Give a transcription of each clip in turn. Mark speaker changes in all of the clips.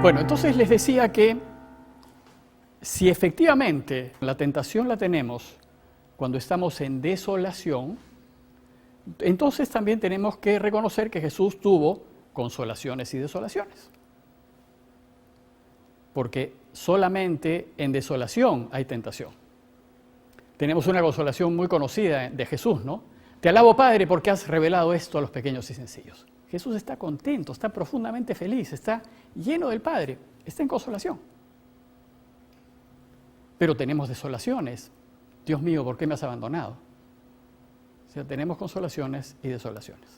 Speaker 1: Bueno, entonces les decía que si efectivamente la tentación la tenemos cuando estamos en desolación, entonces también tenemos que reconocer que Jesús tuvo consolaciones y desolaciones. Porque solamente en desolación hay tentación. Tenemos una consolación muy conocida de Jesús, ¿no? Te alabo, Padre, porque has revelado esto a los pequeños y sencillos. Jesús está contento, está profundamente feliz, está lleno del Padre, está en consolación. Pero tenemos desolaciones. Dios mío, ¿por qué me has abandonado? O sea, tenemos consolaciones y desolaciones.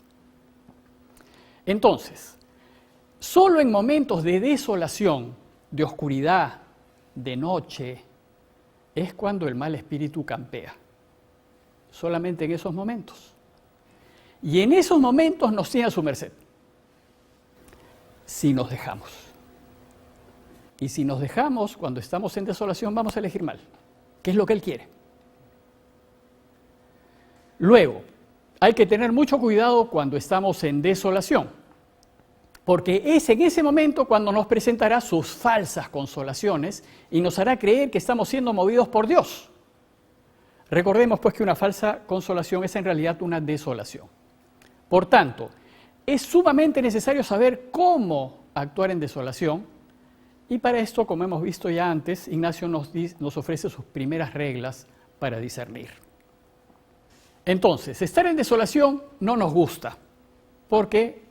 Speaker 1: Entonces, solo en momentos de desolación, de oscuridad, de noche, es cuando el mal espíritu campea. Solamente en esos momentos. Y en esos momentos nos tiene a su merced. Si nos dejamos. Y si nos dejamos, cuando estamos en desolación, vamos a elegir mal. ¿Qué es lo que Él quiere? Luego, hay que tener mucho cuidado cuando estamos en desolación. Porque es en ese momento cuando nos presentará sus falsas consolaciones y nos hará creer que estamos siendo movidos por Dios. Recordemos pues que una falsa consolación es en realidad una desolación. Por tanto, es sumamente necesario saber cómo actuar en desolación y para esto, como hemos visto ya antes, Ignacio nos ofrece sus primeras reglas para discernir. Entonces, estar en desolación no nos gusta porque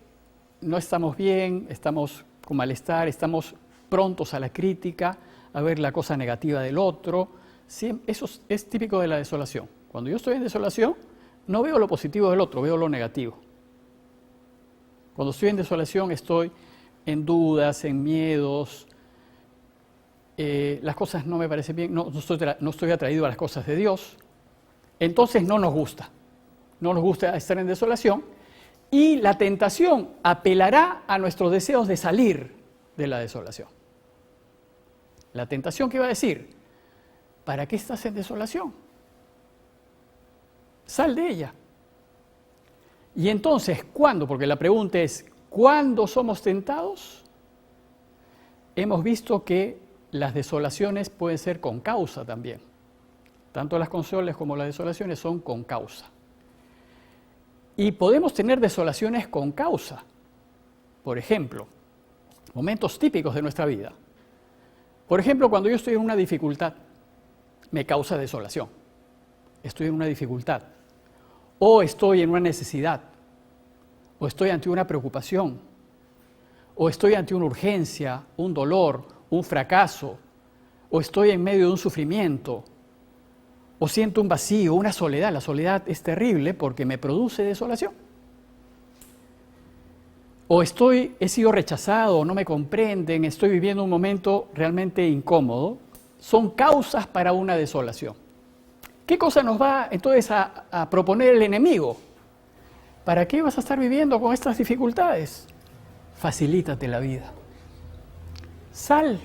Speaker 1: no estamos bien, estamos con malestar, estamos prontos a la crítica, a ver la cosa negativa del otro. Eso es típico de la desolación. Cuando yo estoy en desolación, no veo lo positivo del otro, veo lo negativo. Cuando estoy en desolación estoy en dudas, en miedos, las cosas no me parecen bien, no estoy atraído a las cosas de Dios. Entonces no nos gusta estar en desolación y la tentación apelará a nuestros deseos de salir de la desolación. La tentación que va a decir, ¿para qué estás en desolación? Sal de ella. Y entonces, ¿cuándo? Porque la pregunta es, ¿cuándo somos tentados? Hemos visto que las desolaciones pueden ser con causa también. Tanto las consolaciones como las desolaciones son con causa. Y podemos tener desolaciones con causa. Por ejemplo, momentos típicos de nuestra vida. Por ejemplo, cuando yo estoy en una dificultad, me causa desolación. Estoy en una dificultad. O estoy en una necesidad. O estoy ante una preocupación. O estoy ante una urgencia, un dolor, un fracaso. O estoy en medio de un sufrimiento. O siento un vacío, una soledad. La soledad es terrible porque me produce desolación. O he sido rechazado, o no me comprenden, estoy viviendo un momento realmente incómodo. Son causas para una desolación. ¿Qué cosa nos va entonces a proponer el enemigo? ¿Para qué vas a estar viviendo con estas dificultades? Facilítate la vida. Sal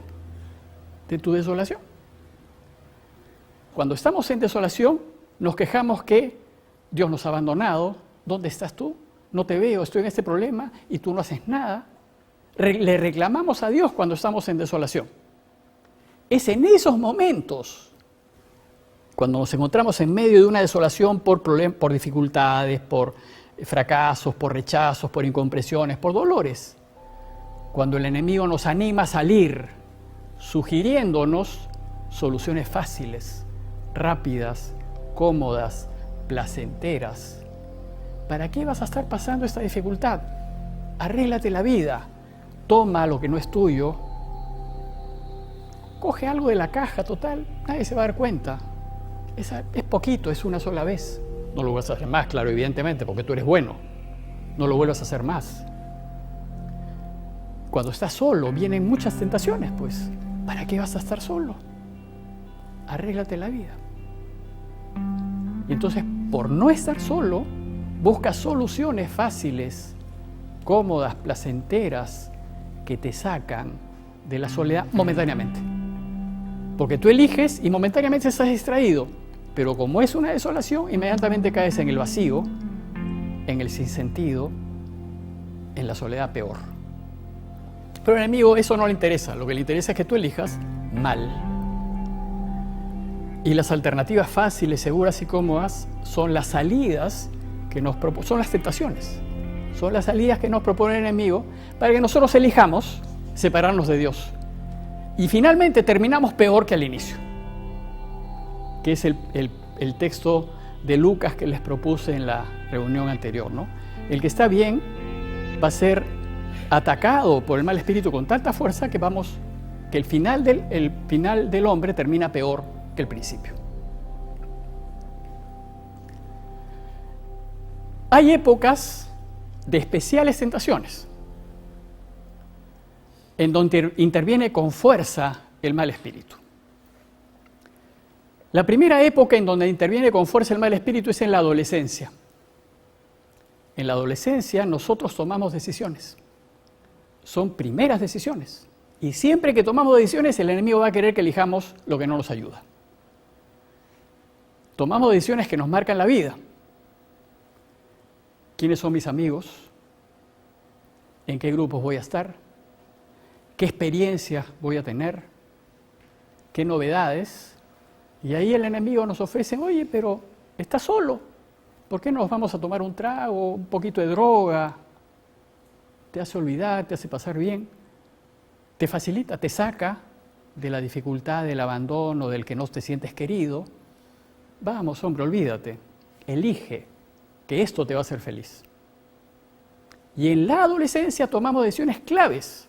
Speaker 1: de tu desolación. Cuando estamos en desolación, nos quejamos que Dios nos ha abandonado. ¿Dónde estás tú? No te veo, estoy en este problema y tú no haces nada. Le reclamamos a Dios cuando estamos en desolación. Es en esos momentos, cuando nos encontramos en medio de una desolación por dificultades, por fracasos, por rechazos, por incomprensiones, por dolores, cuando el enemigo nos anima a salir, sugiriéndonos soluciones fáciles, rápidas, cómodas, placenteras. ¿Para qué vas a estar pasando esta dificultad? Arréglate la vida, toma lo que no es tuyo, coge algo de la caja, total, nadie se va a dar cuenta. Es poquito, es una sola vez. No lo vuelvas a hacer más, claro, evidentemente, porque tú eres bueno. No lo vuelvas a hacer más. Cuando estás solo, vienen muchas tentaciones, pues. ¿Para qué vas a estar solo? Arréglate la vida. Y entonces, por no estar solo, busca soluciones fáciles, cómodas, placenteras, que te sacan de la soledad momentáneamente. Porque tú eliges y momentáneamente estás distraído, pero como es una desolación, inmediatamente caes en el vacío, en el sinsentido, en la soledad peor. Pero al enemigo eso no le interesa, lo que le interesa es que tú elijas mal. Y las alternativas fáciles, seguras y cómodas son las salidas que son las tentaciones. Son las salidas que nos propone el enemigo para que nosotros elijamos separarnos de Dios. Y finalmente terminamos peor que al inicio, que es el texto de Lucas que les propuse en la reunión anterior, ¿no? El que está bien va a ser atacado por el mal espíritu con tanta fuerza que el final del hombre termina peor que el principio. Hay épocas de especiales tentaciones en donde interviene con fuerza el mal espíritu. La primera época en donde interviene con fuerza el mal espíritu es en la adolescencia. En la adolescencia nosotros tomamos decisiones. Son primeras decisiones. Y siempre que tomamos decisiones, el enemigo va a querer que elijamos lo que no nos ayuda. Tomamos decisiones que nos marcan la vida. ¿Quiénes son mis amigos? ¿En qué grupos voy a estar? ¿Qué experiencias voy a tener? ¿Qué novedades? Y ahí el enemigo nos ofrece, oye, pero estás solo. ¿Por qué no nos vamos a tomar un trago, un poquito de droga? Te hace olvidar, te hace pasar bien. Te facilita, te saca de la dificultad, del abandono, del que no te sientes querido. Vamos, hombre, olvídate. Elige, que esto te va a hacer feliz. Y en la adolescencia tomamos decisiones claves.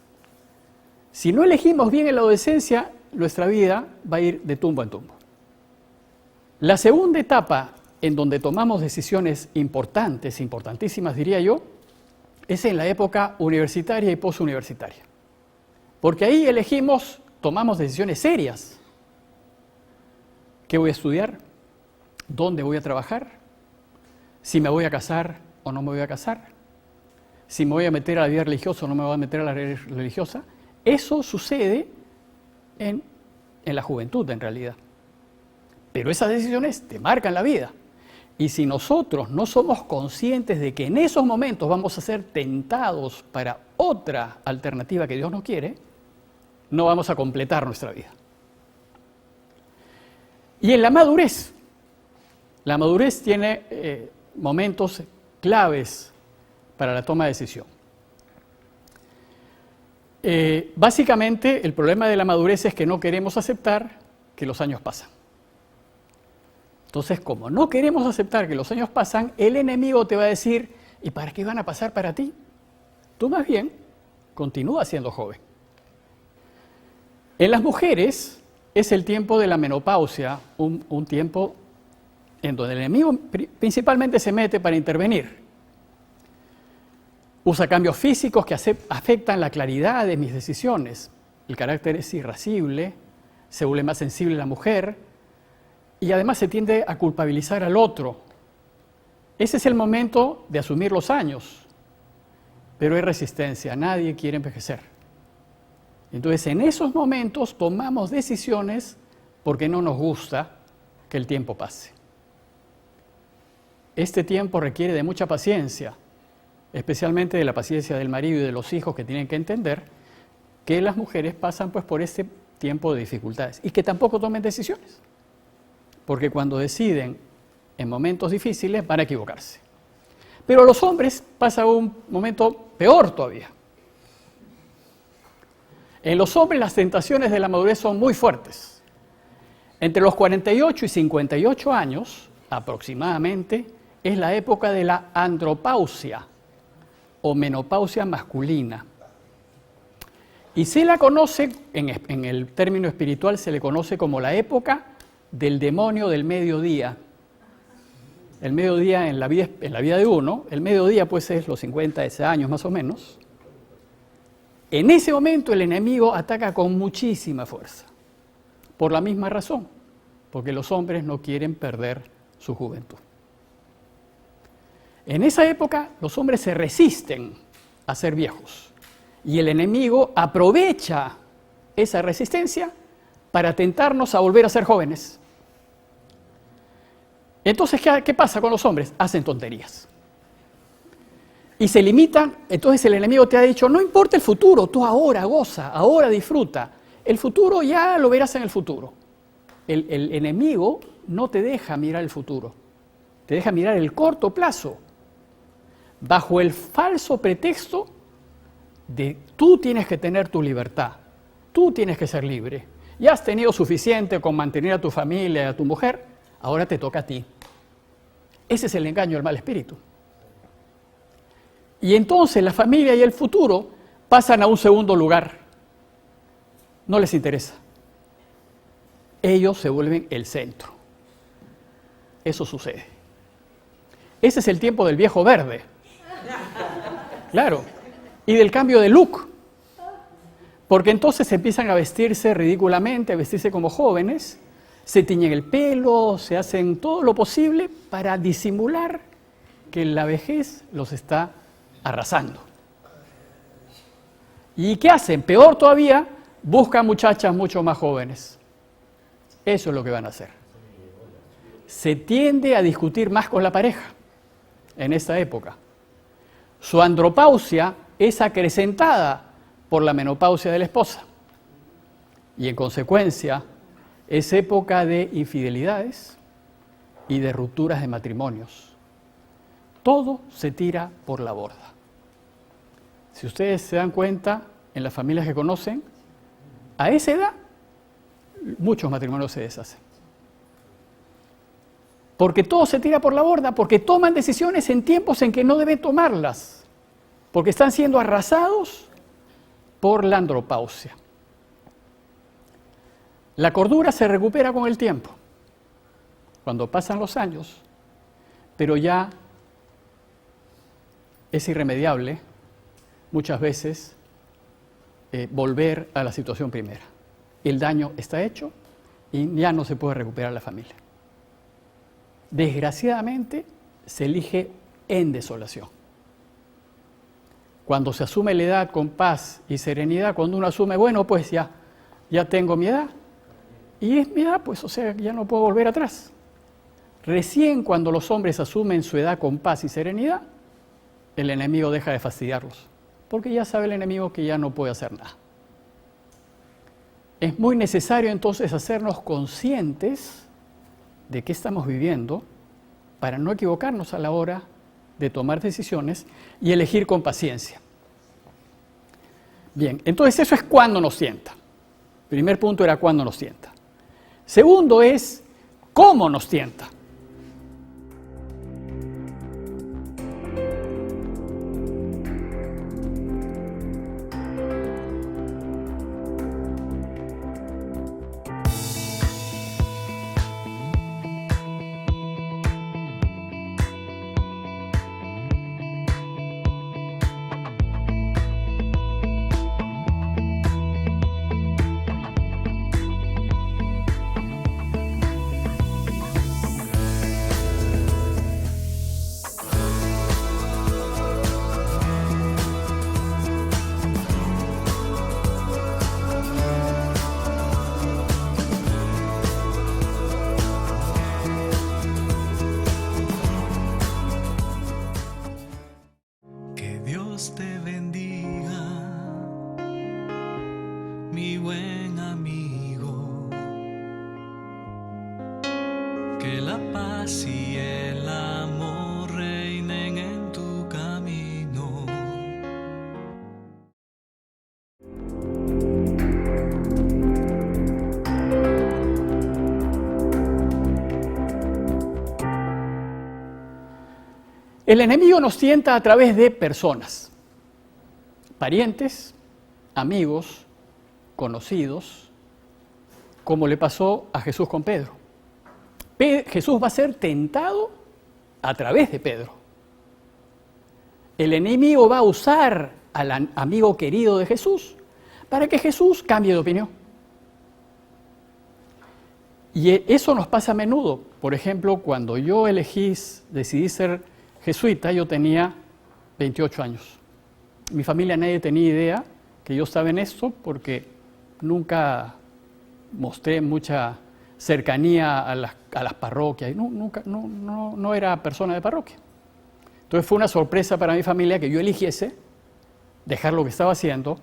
Speaker 1: Si no elegimos bien en la adolescencia, nuestra vida va a ir de tumbo en tumbo. La segunda etapa en donde tomamos decisiones importantes, importantísimas diría yo, es en la época universitaria y posuniversitaria. Porque ahí tomamos decisiones serias. ¿Qué voy a estudiar? ¿Dónde voy a trabajar? ¿Si me voy a casar o no me voy a casar? ¿Si me voy a meter a la vida religiosa o no me voy a meter a la vida religiosa? Eso sucede en la juventud en realidad. Pero esas decisiones te marcan la vida. Y si nosotros no somos conscientes de que en esos momentos vamos a ser tentados para otra alternativa que Dios no quiere, no vamos a completar nuestra vida. Y en la madurez tiene momentos claves para la toma de decisión. Básicamente, el problema de la madurez es que no queremos aceptar que los años pasan. Entonces, como no queremos aceptar que los años pasan, el enemigo te va a decir, ¿y para qué van a pasar para ti? Tú más bien, continúa siendo joven. En las mujeres es el tiempo de la menopausia, un tiempo en donde el enemigo principalmente se mete para intervenir. Usa cambios físicos que afectan la claridad de mis decisiones. El carácter es irascible, se vuelve más sensible la mujer y además se tiende a culpabilizar al otro. Ese es el momento de asumir los años, pero hay resistencia, nadie quiere envejecer. Entonces, en esos momentos tomamos decisiones porque no nos gusta que el tiempo pase. Este tiempo requiere de mucha paciencia, especialmente de la paciencia del marido y de los hijos que tienen que entender que las mujeres pasan pues por este tiempo de dificultades y que tampoco tomen decisiones, porque cuando deciden en momentos difíciles van a equivocarse. Pero los hombres pasan un momento peor todavía. En los hombres las tentaciones de la madurez son muy fuertes. Entre los 48 y 58 años, aproximadamente, es la época de la andropausia o menopausia masculina. Y se la conoce, en el término espiritual, se le conoce como la época del demonio del mediodía. El mediodía en la vida de uno, el mediodía pues es los 50 años más o menos. En ese momento el enemigo ataca con muchísima fuerza, por la misma razón, porque los hombres no quieren perder su juventud. En esa época los hombres se resisten a ser viejos y el enemigo aprovecha esa resistencia para tentarnos a volver a ser jóvenes. Entonces, ¿qué pasa con los hombres? Hacen tonterías. y se limitan, entonces el enemigo te ha dicho, no importa el futuro, tú ahora goza, ahora disfruta. El futuro ya lo verás en el futuro. El enemigo no te deja mirar el futuro, te deja mirar el corto plazo, bajo el falso pretexto de tú tienes que tener tu libertad, tú tienes que ser libre. Ya has tenido suficiente con mantener a tu familia y a tu mujer, ahora te toca a ti. Ese es el engaño del mal espíritu. Y entonces la familia y el futuro pasan a un segundo lugar. No les interesa. Ellos se vuelven el centro. Eso sucede. Ese es el tiempo del viejo verde. Claro. Y del cambio de look. Porque entonces empiezan a vestirse ridículamente, a vestirse como jóvenes, se tiñen el pelo, se hacen todo lo posible para disimular que la vejez los está arrasando. ¿Y qué hacen? Peor todavía, buscan muchachas mucho más jóvenes. Eso es lo que van a hacer. Se tiende a discutir más con la pareja en esta época. Su andropausia es acrecentada por la menopausia de la esposa. Y en consecuencia, es época de infidelidades y de rupturas de matrimonios. Todo se tira por la borda. Si ustedes se dan cuenta, en las familias que conocen, a esa edad, muchos matrimonios se deshacen. Porque todo se tira por la borda, porque toman decisiones en tiempos en que no deben tomarlas, porque están siendo arrasados por la andropausia. La cordura se recupera con el tiempo, cuando pasan los años, pero ya es irremediable muchas veces volver a la situación primera. El daño está hecho y ya no se puede recuperar la familia. Desgraciadamente, se elige en desolación. Cuando se asume la edad con paz y serenidad, cuando uno asume, bueno, pues ya tengo mi edad, y es mi edad, pues, o sea, ya no puedo volver atrás. Recién cuando los hombres asumen su edad con paz y serenidad, el enemigo deja de fastidiarlos, porque ya sabe el enemigo que ya no puede hacer nada. Es muy necesario entonces hacernos conscientes de qué estamos viviendo para no equivocarnos a la hora de tomar decisiones y elegir con paciencia. Bien, entonces eso es cuando nos tienta. Primer punto era cuando nos tienta. Segundo es cómo nos tienta.
Speaker 2: Que la paz y el amor reinen en tu camino.
Speaker 1: El enemigo nos tienta a través de personas, parientes, amigos, conocidos, como le pasó a Jesús con Pedro. Jesús va a ser tentado a través de Pedro. El enemigo va a usar al amigo querido de Jesús para que Jesús cambie de opinión. Y eso nos pasa a menudo. Por ejemplo, cuando yo decidí ser jesuita, yo tenía 28 años. Mi familia nadie tenía idea que yo estaba en esto porque nunca mostré mucha cercanía a las parroquias. No era persona de parroquia. Entonces fue una sorpresa para mi familia que yo eligiese dejar lo que estaba haciendo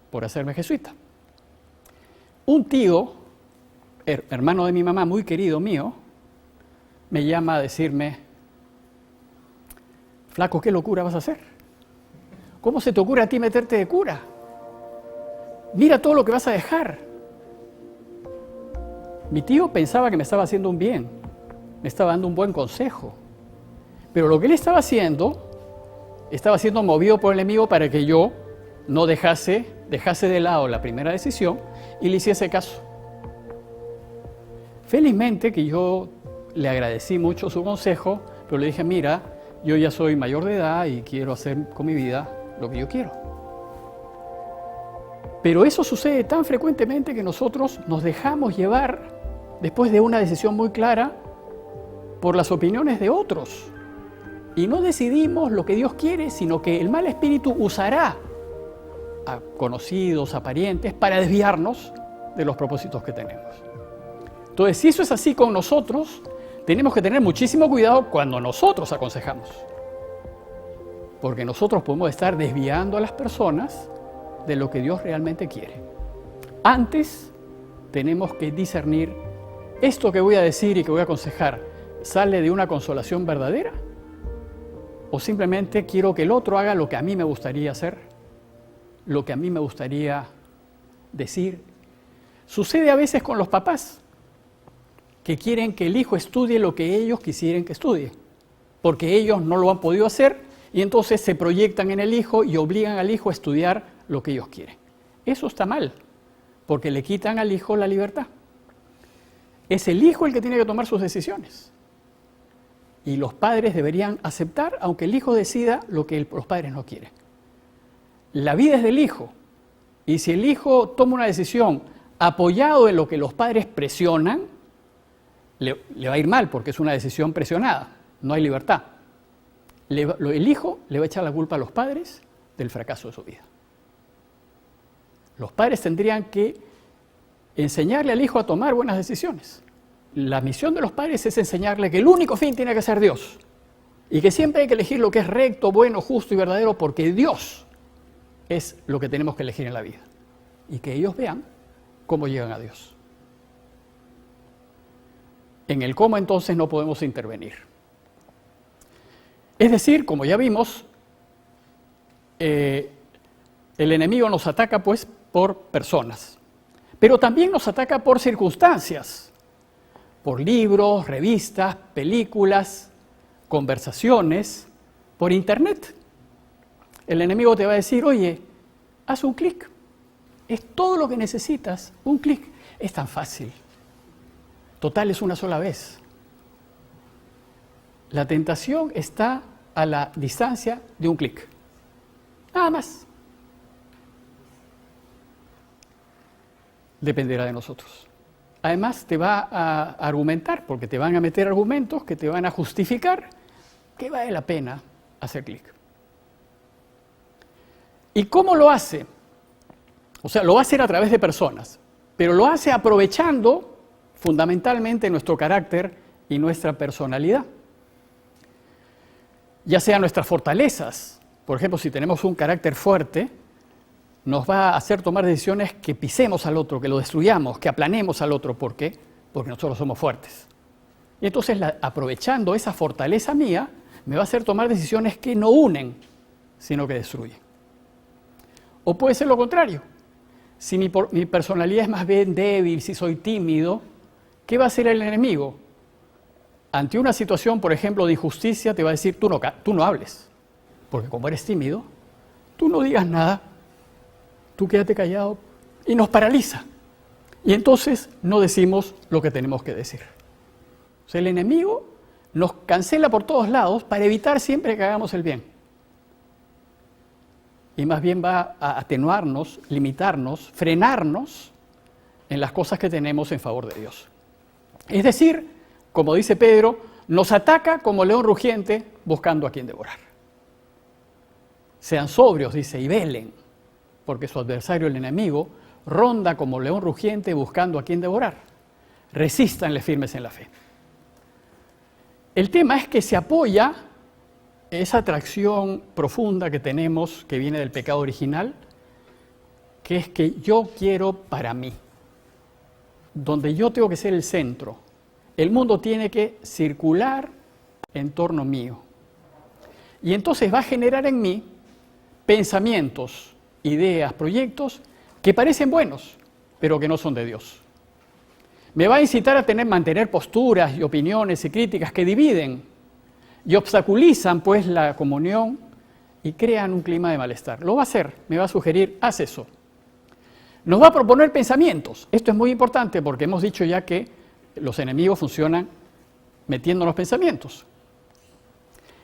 Speaker 1: por hacerme jesuita. Un tío, hermano de mi mamá, muy querido mío, me llama a decirme: flaco, ¿qué locura vas a hacer? ¿Cómo se te ocurre a ti meterte de cura? Mira todo lo que vas a dejar. Mi tío pensaba que me estaba haciendo un bien, me estaba dando un buen consejo. Pero lo que él estaba siendo movido por el enemigo para que yo no dejase de lado la primera decisión y le hiciese caso. Felizmente que yo le agradecí mucho su consejo, pero le dije: mira, yo ya soy mayor de edad y quiero hacer con mi vida lo que yo quiero. Pero eso sucede tan frecuentemente que nosotros nos dejamos llevar, después de una decisión muy clara, por las opiniones de otros. Y no decidimos lo que Dios quiere, sino que el mal espíritu usará a conocidos, a parientes, para desviarnos de los propósitos que tenemos. Entonces, si eso es así con nosotros, tenemos que tener muchísimo cuidado cuando nosotros aconsejamos. Porque nosotros podemos estar desviando a las personas de lo que Dios realmente quiere. Antes, tenemos que discernir: ¿esto que voy a decir y que voy a aconsejar sale de una consolación verdadera? ¿O simplemente quiero que el otro haga lo que a mí me gustaría hacer, lo que a mí me gustaría decir? Sucede a veces con los papás, que quieren que el hijo estudie lo que ellos quisieran que estudie, porque ellos no lo han podido hacer y entonces se proyectan en el hijo y obligan al hijo a estudiar lo que ellos quieren. Eso está mal, porque le quitan al hijo la libertad. Es el hijo el que tiene que tomar sus decisiones. Y los padres deberían aceptar, aunque el hijo decida lo que los padres no quieren. La vida es del hijo. Y si el hijo toma una decisión apoyado en lo que los padres presionan, le va a ir mal, porque es una decisión presionada. No hay libertad. El hijo le va a echar la culpa a los padres del fracaso de su vida. Los padres tendrían que enseñarle al hijo a tomar buenas decisiones. La misión de los padres es enseñarle que el único fin tiene que ser Dios y que siempre hay que elegir lo que es recto, bueno, justo y verdadero, porque Dios es lo que tenemos que elegir en la vida, y que ellos vean cómo llegan a Dios. En el cómo entonces no podemos intervenir. Es decir, como ya vimos, el enemigo nos ataca pues por personas, pero también nos ataca por circunstancias, por libros, revistas, películas, conversaciones, por internet. El enemigo te va a decir: oye, haz un clic, es todo lo que necesitas, un clic, es tan fácil, total es una sola vez. La tentación está a la distancia de un clic, nada más. Dependerá de nosotros. Además te va a argumentar, porque te van a meter argumentos que te van a justificar que vale la pena hacer clic. ¿Y cómo lo hace? O sea, lo va a hacer a través de personas, pero lo hace aprovechando fundamentalmente nuestro carácter y nuestra personalidad. Ya sean nuestras fortalezas, por ejemplo, si tenemos un carácter fuerte, nos va a hacer tomar decisiones que pisemos al otro, que lo destruyamos, que aplanemos al otro. ¿Por qué? Porque nosotros somos fuertes. Y entonces, aprovechando esa fortaleza mía, me va a hacer tomar decisiones que no unen, sino que destruyen. O puede ser lo contrario. Si mi personalidad es más bien débil, si soy tímido, ¿qué va a hacer el enemigo? Ante una situación, por ejemplo, de injusticia, te va a decir: tú no hables, porque como eres tímido, tú no digas nada, tú quédate callado, y nos paraliza. Y entonces no decimos lo que tenemos que decir. O sea, el enemigo nos cancela por todos lados para evitar siempre que hagamos el bien. Y más bien va a atenuarnos, limitarnos, frenarnos en las cosas que tenemos en favor de Dios. Es decir, como dice Pedro, nos ataca como león rugiente buscando a quien devorar. Sean sobrios, dice, y velen, porque su adversario, el enemigo, ronda como león rugiente buscando a quien devorar. Resístanle firmes en la fe. El tema es que se apoya esa atracción profunda que tenemos, que viene del pecado original, que es que yo quiero para mí, donde yo tengo que ser el centro. El mundo tiene que circular en torno mío. Y entonces va a generar en mí pensamientos, ideas, proyectos que parecen buenos, pero que no son de Dios. Me va a incitar a mantener posturas y opiniones y críticas que dividen y obstaculizan pues la comunión y crean un clima de malestar. Lo va a hacer, me va a sugerir, haz eso. Nos va a proponer pensamientos. Esto es muy importante porque hemos dicho ya que los enemigos funcionan metiéndonos pensamientos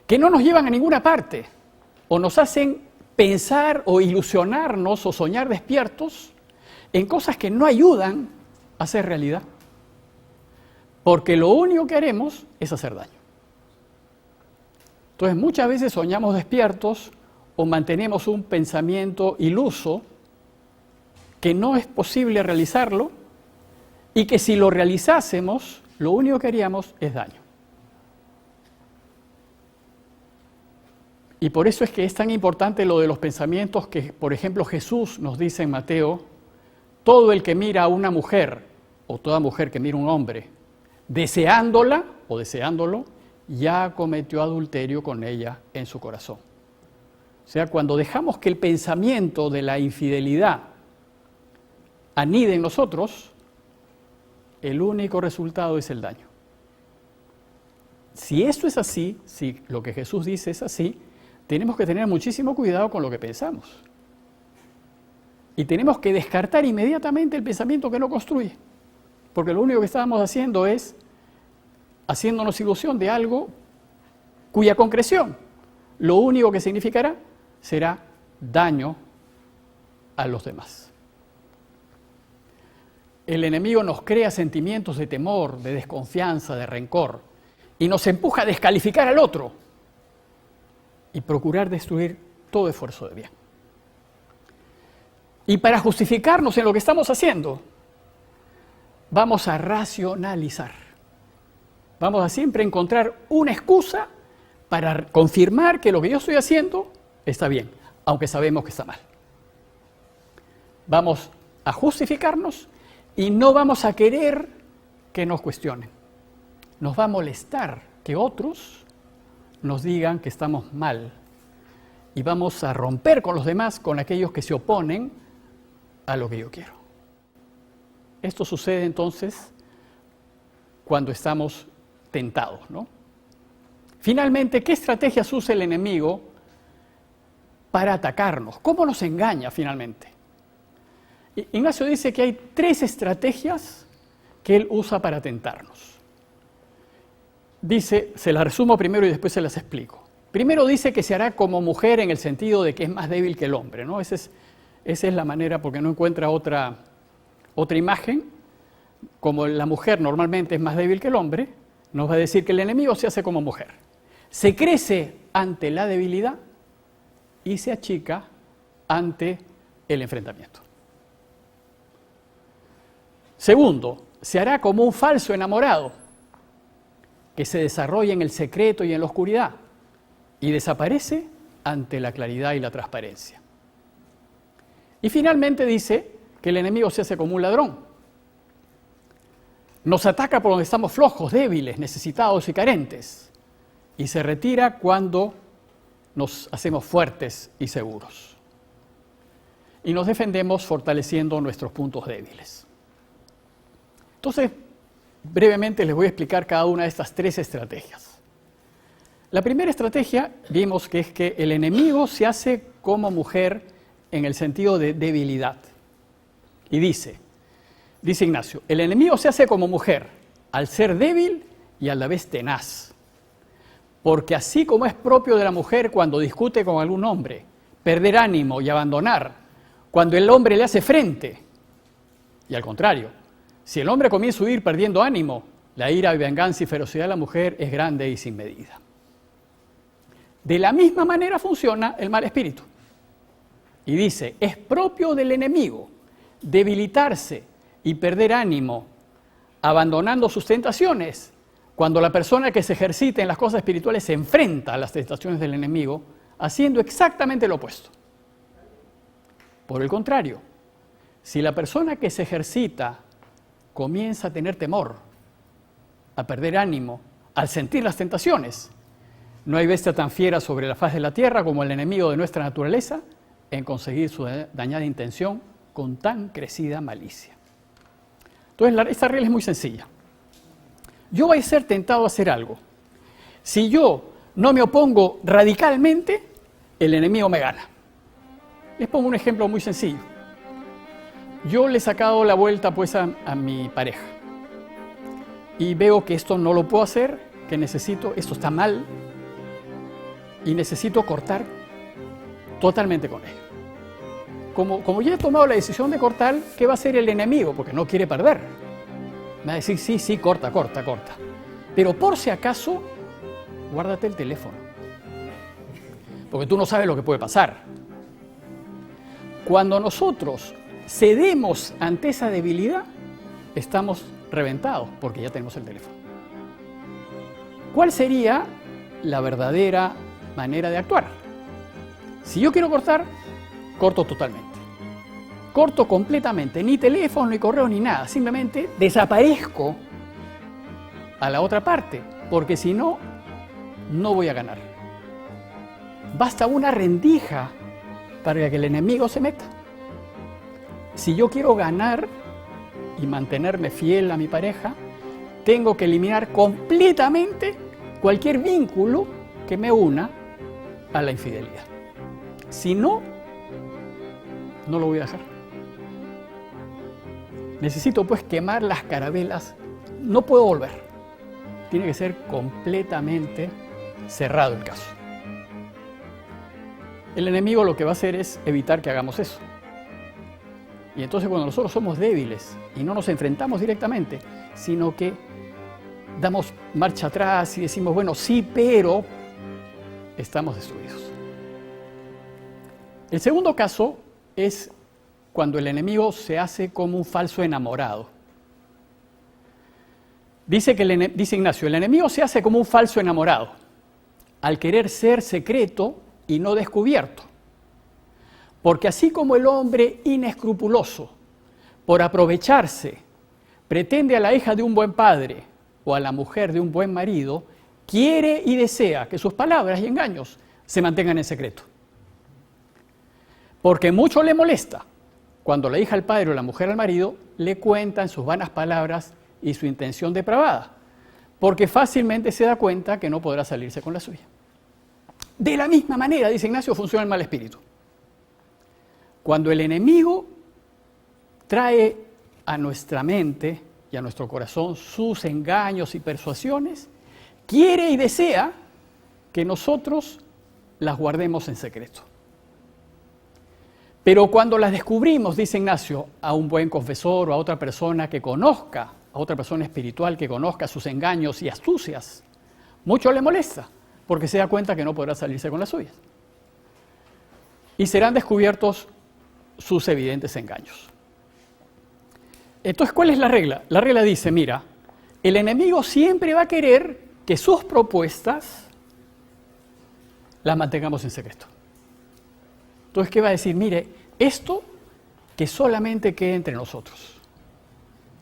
Speaker 1: que no nos llevan a ninguna parte o nos hacen pensar o ilusionarnos o soñar despiertos en cosas que no ayudan a hacer realidad. Porque lo único que haremos es hacer daño. Entonces muchas veces soñamos despiertos o mantenemos un pensamiento iluso que no es posible realizarlo y que si lo realizásemos, lo único que haríamos es daño. Y por eso es que es tan importante lo de los pensamientos que, por ejemplo, Jesús nos dice en Mateo, todo el que mira a una mujer o toda mujer que mira a un hombre, deseándola o deseándolo, ya cometió adulterio con ella en su corazón. O sea, cuando dejamos que el pensamiento de la infidelidad anide en nosotros, el único resultado es el daño. Si esto es así, si lo que Jesús dice es así, tenemos que tener muchísimo cuidado con lo que pensamos. Y tenemos que descartar inmediatamente el pensamiento que no construye. Porque lo único que estábamos haciendo es haciéndonos ilusión de algo cuya concreción, lo único que significará será daño a los demás. El enemigo nos crea sentimientos de temor, de desconfianza, de rencor, y nos empuja a descalificar al otro y procurar destruir todo esfuerzo de bien. Y para justificarnos en lo que estamos haciendo, vamos a racionalizar. Vamos a siempre encontrar una excusa para confirmar que lo que yo estoy haciendo está bien, aunque sabemos que está mal. Vamos a justificarnos y no vamos a querer que nos cuestionen. Nos va a molestar que otros nos digan que estamos mal y vamos a romper con los demás, con aquellos que se oponen a lo que yo quiero. Esto sucede entonces cuando estamos tentados, ¿no? Finalmente, ¿qué estrategias usa el enemigo para atacarnos? ¿Cómo nos engaña finalmente? Ignacio dice que hay 3 estrategias que él usa para tentarnos. Dice, se las resumo primero y después se las explico. Primero dice que se hará como mujer en el sentido de que es más débil que el hombre, ¿no? Esa es la manera, porque no encuentra otra imagen. Como la mujer normalmente es más débil que el hombre, nos va a decir que el enemigo se hace como mujer. Se crece ante la debilidad y se achica ante el enfrentamiento. Segundo, se hará como un falso enamorado que se desarrolla en el secreto y en la oscuridad y desaparece ante la claridad y la transparencia. Y finalmente dice que el enemigo se hace como un ladrón. Nos ataca por donde estamos flojos, débiles, necesitados y carentes, y se retira cuando nos hacemos fuertes y seguros. Y nos defendemos fortaleciendo nuestros puntos débiles. Entonces, brevemente les voy a explicar cada una de estas 3 estrategias. La primera estrategia vimos que es que el enemigo se hace como mujer en el sentido de debilidad. Y dice Ignacio, el enemigo se hace como mujer al ser débil y a la vez tenaz. Porque así como es propio de la mujer cuando discute con algún hombre, perder ánimo y abandonar, cuando el hombre le hace frente, y al contrario, si el hombre comienza a huir perdiendo ánimo, la ira, venganza y ferocidad de la mujer es grande y sin medida. De la misma manera funciona el mal espíritu. Y dice, es propio del enemigo debilitarse y perder ánimo, abandonando sus tentaciones, Cuando la persona que se ejercita en las cosas espirituales se enfrenta a las tentaciones del enemigo, haciendo exactamente lo opuesto. Por el contrario, si la persona que se ejercita comienza a tener temor, a perder ánimo, al sentir las tentaciones, no hay bestia tan fiera sobre la faz de la tierra como el enemigo de nuestra naturaleza en conseguir su dañada intención con tan crecida malicia. Entonces, esta regla es muy sencilla. Yo voy a ser tentado a hacer algo. Si yo no me opongo radicalmente, el enemigo me gana. Les pongo un ejemplo muy sencillo. Yo le he sacado la vuelta pues a mi pareja y veo que esto no lo puedo hacer, que necesito, esto está mal y necesito cortar totalmente con ella. Como ya he tomado la decisión de cortar, ¿qué va a hacer el enemigo? Porque no quiere perder. Me va a decir, sí, corta. Pero por si acaso, guárdate el teléfono. Porque tú no sabes lo que puede pasar. Cuando nosotros cedemos ante esa debilidad, estamos reventados porque ya tenemos el teléfono. ¿Cuál sería la verdadera manera de actuar? Si yo quiero cortar, corto totalmente. Corto completamente, ni teléfono, ni correo, ni nada. Simplemente desaparezco a la otra parte, porque si no, no voy a ganar. Basta una rendija para que el enemigo se meta. Si yo quiero ganar y mantenerme fiel a mi pareja, tengo que eliminar completamente cualquier vínculo que me una a la infidelidad. Si no, no lo voy a dejar. Necesito pues quemar las carabelas. No puedo volver. Tiene que ser completamente cerrado el caso. El enemigo lo que va a hacer es evitar que hagamos eso. Y entonces cuando nosotros somos débiles y no nos enfrentamos directamente, sino que damos marcha atrás y decimos, bueno, sí, pero estamos destruidos. El segundo caso es cuando el enemigo se hace como un falso enamorado. Dice Ignacio, el enemigo se hace como un falso enamorado, al querer ser secreto y no descubierto. Porque así como el hombre inescrupuloso, por aprovecharse, pretende a la hija de un buen padre o a la mujer de un buen marido, quiere y desea que sus palabras y engaños se mantengan en secreto. Porque mucho le molesta cuando la hija al padre o la mujer al marido le cuentan sus vanas palabras y su intención depravada, porque fácilmente se da cuenta que no podrá salirse con la suya. De la misma manera, dice Ignacio, funciona el mal espíritu. Cuando el enemigo trae a nuestra mente y a nuestro corazón sus engaños y persuasiones, quiere y desea que nosotros las guardemos en secreto. Pero cuando las descubrimos, dice Ignacio, a un buen confesor o a otra persona que conozca, a otra persona espiritual que conozca sus engaños y astucias, mucho le molesta, porque se da cuenta que no podrá salirse con las suyas. Y serán descubiertos sus evidentes engaños. Entonces, ¿cuál es la regla? La regla dice, mira, el enemigo siempre va a querer que sus propuestas las mantengamos en secreto. Entonces, ¿qué va a decir? Mire, esto que solamente quede entre nosotros.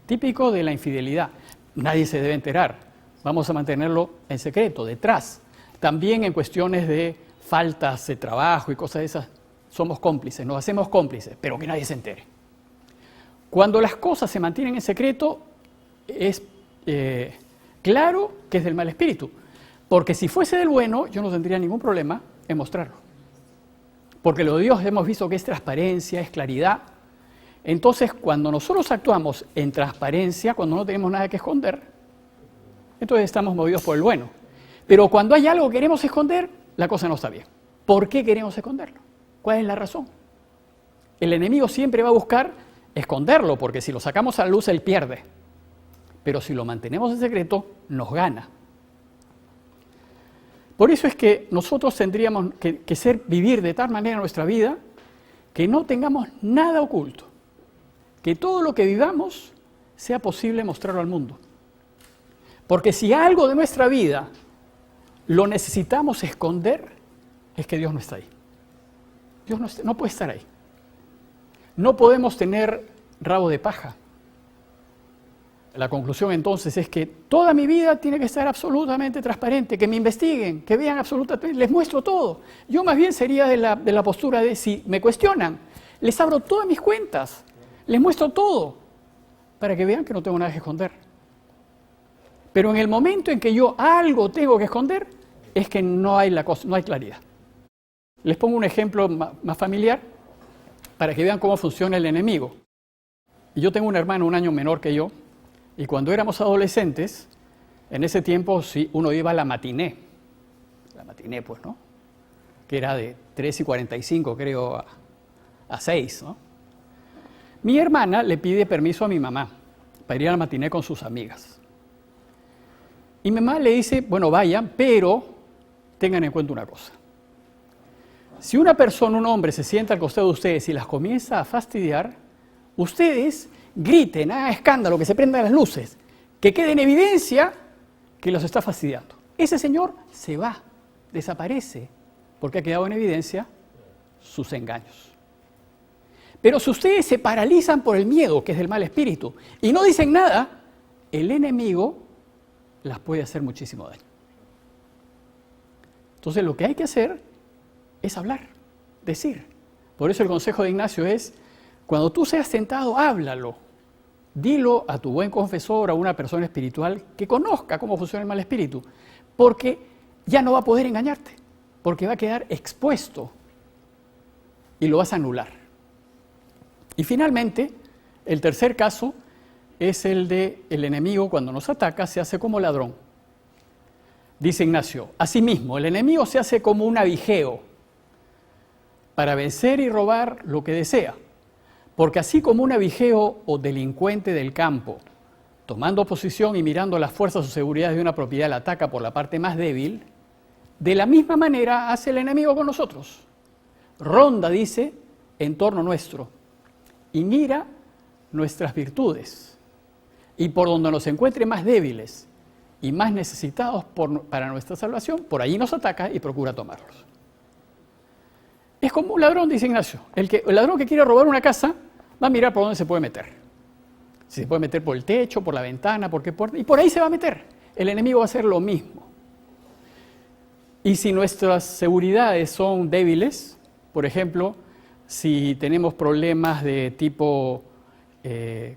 Speaker 1: Típico de la infidelidad. Nadie se debe enterar. Vamos a mantenerlo en secreto, detrás. También en cuestiones de faltas de trabajo y cosas de esas, somos cómplices, nos hacemos cómplices, pero que nadie se entere. Cuando las cosas se mantienen en secreto, es claro que es del mal espíritu. Porque si fuese del bueno, yo no tendría ningún problema en mostrarlo. Porque lo de Dios hemos visto que es transparencia, es claridad. Entonces, cuando nosotros actuamos en transparencia, cuando no tenemos nada que esconder, entonces estamos movidos por el bueno. Pero cuando hay algo que queremos esconder, la cosa no está bien. ¿Por qué queremos esconderlo? ¿Cuál es la razón? El enemigo siempre va a buscar esconderlo, porque si lo sacamos a la luz, él pierde. Pero si lo mantenemos en secreto, nos gana. Por eso es que nosotros tendríamos que vivir de tal manera nuestra vida que no tengamos nada oculto. Que todo lo que vivamos sea posible mostrarlo al mundo. Porque si algo de nuestra vida lo necesitamos esconder, es que Dios no está ahí. Dios no puede estar ahí. No podemos tener rabo de paja. La conclusión entonces es que toda mi vida tiene que estar absolutamente transparente, que me investiguen, que vean absolutamente, les muestro todo. Yo más bien sería de la postura de si me cuestionan, les abro todas mis cuentas, les muestro todo, para que vean que no tengo nada que esconder. Pero en el momento en que yo algo tengo que esconder, es que no hay claridad. Les pongo un ejemplo más familiar para que vean cómo funciona el enemigo. Yo tengo un hermano 1 año menor que yo, y cuando éramos adolescentes, en ese tiempo sí, uno iba a la matiné, pues, ¿no? Que era de 3:45, creo, a 6, ¿no? Mi hermana le pide permiso a mi mamá para ir a la matiné con sus amigas. Y mi mamá le dice, bueno, vayan, pero tengan en cuenta una cosa. Si una persona, un hombre, se sienta al costado de ustedes y las comienza a fastidiar, ustedes griten, hagan escándalo, que se prendan las luces, que quede en evidencia que los está fastidiando. Ese señor se va, desaparece, porque ha quedado en evidencia sus engaños. Pero si ustedes se paralizan por el miedo, que es del mal espíritu, y no dicen nada, el enemigo las puede hacer muchísimo daño. Entonces lo que hay que hacer es hablar, decir. Por eso el consejo de Ignacio es, cuando tú seas tentado, háblalo. Dilo a tu buen confesor, a una persona espiritual que conozca cómo funciona el mal espíritu, porque ya no va a poder engañarte, porque va a quedar expuesto y lo vas a anular. Y finalmente, el tercer caso es el de el enemigo cuando nos ataca se hace como ladrón. Dice Ignacio, asimismo, el enemigo se hace como un aguijeo para vencer y robar lo que desea. Porque así como un aguijeo o delincuente del campo, tomando posición y mirando las fuerzas o seguridades de una propiedad, la ataca por la parte más débil, de la misma manera hace el enemigo con nosotros. Ronda, dice, en torno nuestro y mira nuestras virtudes. Y por donde nos encuentre más débiles y más necesitados para nuestra salvación, por ahí nos ataca y procura tomarlos. Es como un ladrón, dice Ignacio. El ladrón que quiere robar una casa va a mirar por dónde se puede meter. Si se puede meter por el techo, por la ventana, por qué puerta, y por ahí se va a meter. El enemigo va a hacer lo mismo. Y si nuestras seguridades son débiles, por ejemplo, si tenemos problemas de tipo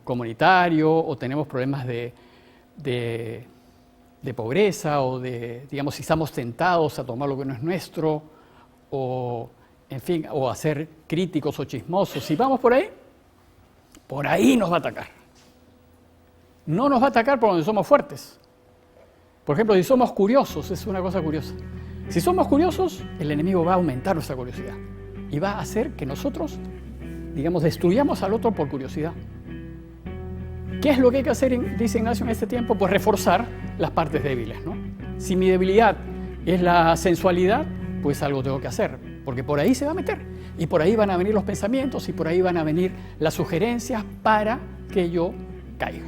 Speaker 1: comunitario o tenemos problemas de pobreza o digamos, si estamos tentados a tomar lo que no es nuestro o, en fin, o a ser críticos o chismosos, si vamos por ahí nos va a atacar. No nos va a atacar por donde somos fuertes. Por ejemplo, si somos curiosos, es una cosa curiosa. Si somos curiosos, el enemigo va a aumentar nuestra curiosidad y va a hacer que nosotros, digamos, destruyamos al otro por curiosidad. ¿Qué es lo que hay que hacer, dice Ignacio, en este tiempo? Pues reforzar las partes débiles, ¿no? Si mi debilidad es la sensualidad, pues algo tengo que hacer, porque por ahí se va a meter. Y por ahí van a venir los pensamientos y por ahí van a venir las sugerencias para que yo caiga.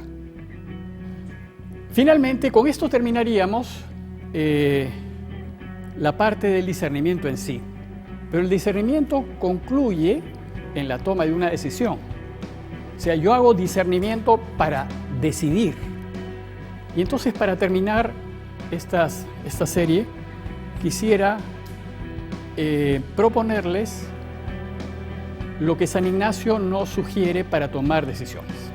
Speaker 1: Finalmente, con esto terminaríamos la parte del discernimiento en sí. Pero el discernimiento concluye en la toma de una decisión. O sea, yo hago discernimiento para decidir. Y entonces, para terminar esta serie, quisiera proponerles lo que San Ignacio nos sugiere para tomar decisiones.